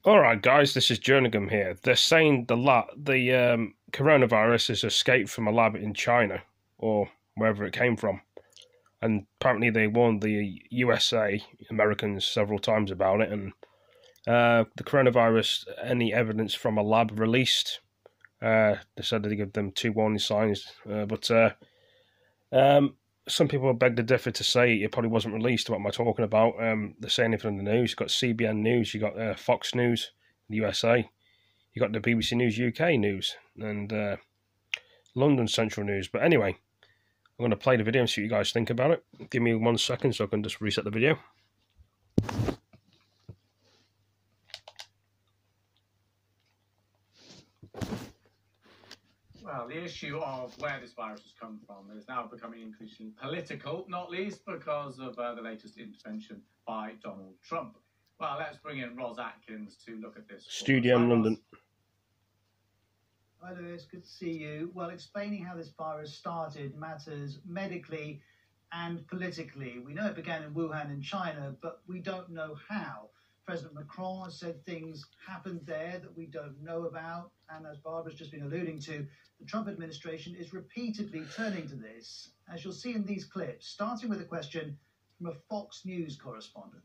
All right, guys, this is Jerningham here. They're saying the coronavirus has escaped from a lab in China or wherever it came from, and apparently they warned the USA Americans several times about it. And the coronavirus, any evidence from a lab released? They said they give them two warning signs, but um, some people beg to differ to say it probably wasn't released. What am I talking about? They're saying it from the news. You've got CBN News, you got Fox News, the USA. You got the BBC News UK news and London Central News. But anyway, I'm going to play the video and see what you guys think about it. Give me 1 second so I can just reset the video. Well, the issue of where this virus has come from is now becoming increasingly political, not least because of the latest intervention by Donald Trump. Well, let's bring in Ros Atkins to look at this. Studio in London. Hi Lewis, good to see you. Well, explaining how this virus started matters medically and politically. We know it began in Wuhan in China, but we don't know how. President Macron has said things happened there that we don't know about. And as Barbara's just been alluding to, the Trump administration is repeatedly turning to this, as you'll see in these clips, starting with a question from a Fox News correspondent.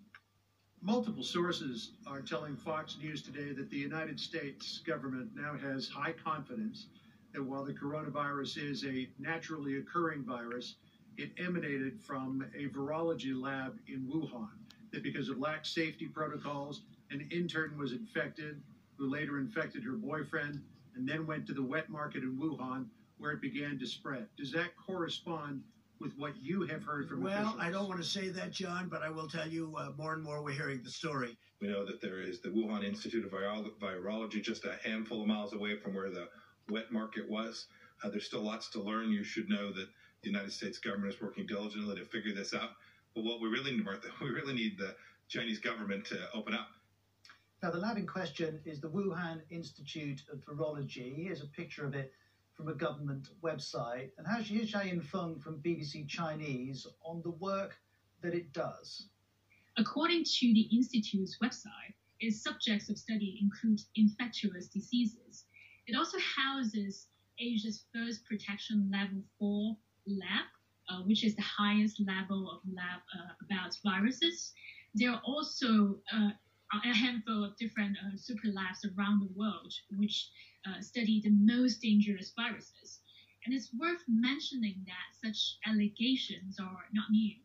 Multiple sources are telling Fox News today that the United States government now has high confidence that while the coronavirus is a naturally occurring virus, it emanated from a virology lab in Wuhan, that because of lax safety protocols, an intern was infected, who later infected her boyfriend, and then went to the wet market in Wuhan, where it began to spread. Does that correspond with what you have heard from officials? Well, I don't want to say that, John, but I will tell you more and more we're hearing the story. We know that there is the Wuhan Institute of Virology just a handful of miles away from where the wet market was. There's still lots to learn. You should know that the United States government is working diligently to figure this out. But what we really need, Martha, we really need the Chinese government to open up. Now, the lab in question is the Wuhan Institute of Virology. Here's a picture of it from a government website. And here's Xiaoyin Feng from BBC Chinese on the work that it does. According to the Institute's website, its subjects of study include infectious diseases. It also houses Asia's first protection level 4 lab, which is the highest level of lab about viruses. There are also a handful of different super labs around the world which study the most dangerous viruses. And it's worth mentioning that such allegations are not new.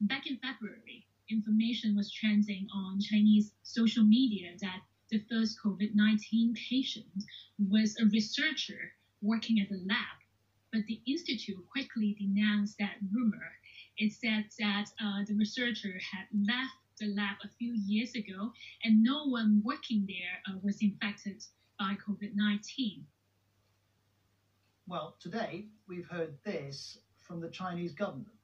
Back in February, information was trending on Chinese social media that the first COVID-19 patient was a researcher working at the lab. But the Institute quickly denounced that rumor. It said that the researcher had left the lab a few years ago and no one working there was infected by COVID-19. Well, today we've heard this from the Chinese government.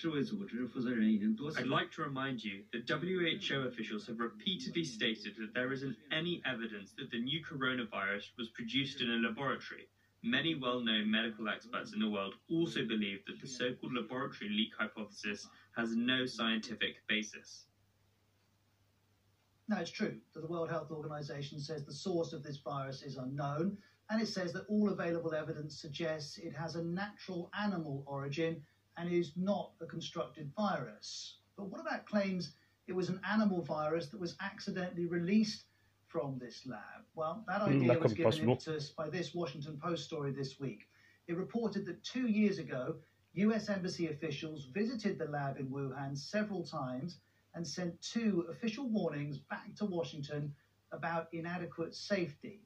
I'd like to remind you that WHO officials have repeatedly stated that there isn't any evidence that the new coronavirus was produced in a laboratory. Many well-known medical experts in the world also believe that the so-called laboratory leak hypothesis has no scientific basis. Now, it's true that the World Health Organization says the source of this virus is unknown, and it says that all available evidence suggests it has a natural animal origin and is not a constructed virus. But what about claims it was an animal virus that was accidentally released from this lab? Well, that idea was given to us by this Washington Post story this week. It reported that 2 years ago, US embassy officials visited the lab in Wuhan several times and sent 2 official warnings back to Washington about inadequate safety.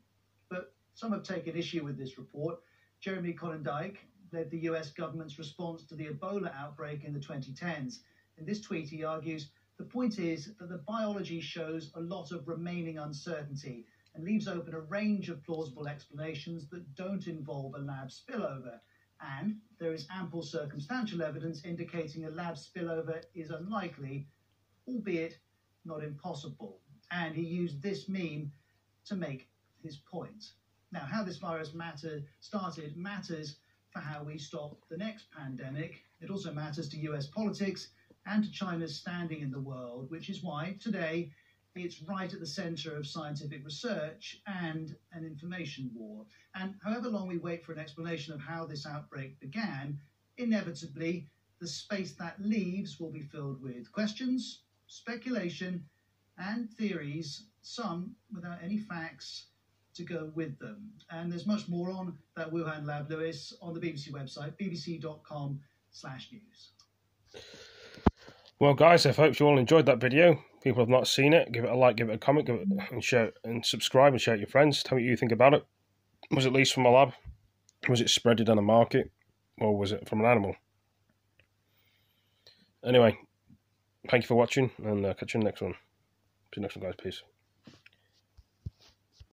But some have taken issue with this report. Jeremy Colindike led the US government's response to the Ebola outbreak in the 2010s. In this tweet, he argues, the point is that the biology shows a lot of remaining uncertainty and leaves open a range of plausible explanations that don't involve a lab spillover. And there is ample circumstantial evidence indicating a lab spillover is unlikely, albeit not impossible. And he used this meme to make his point. Now, how this virus started matters for how we stop the next pandemic. It also matters to US politics and to China's standing in the world, which is why today It's right at the centre of scientific research and an information war. And however long we wait for an explanation of how this outbreak began, inevitably the space that leaves will be filled with questions, speculation, and theories, some without any facts to go with them. And there's much more on that Wuhan lab, Lewis, on the BBC website, bbc.com/news. Well, guys, I hope you all enjoyed that video. People have not seen it, give it a like, give it a comment, give it and share and subscribe and share it with your friends. Tell me what you think about it. Was it leased from a lab? Was it spreaded on a market? Or was it from an animal? Anyway, thank you for watching, and catch you in the next one. See you next one, guys. Peace.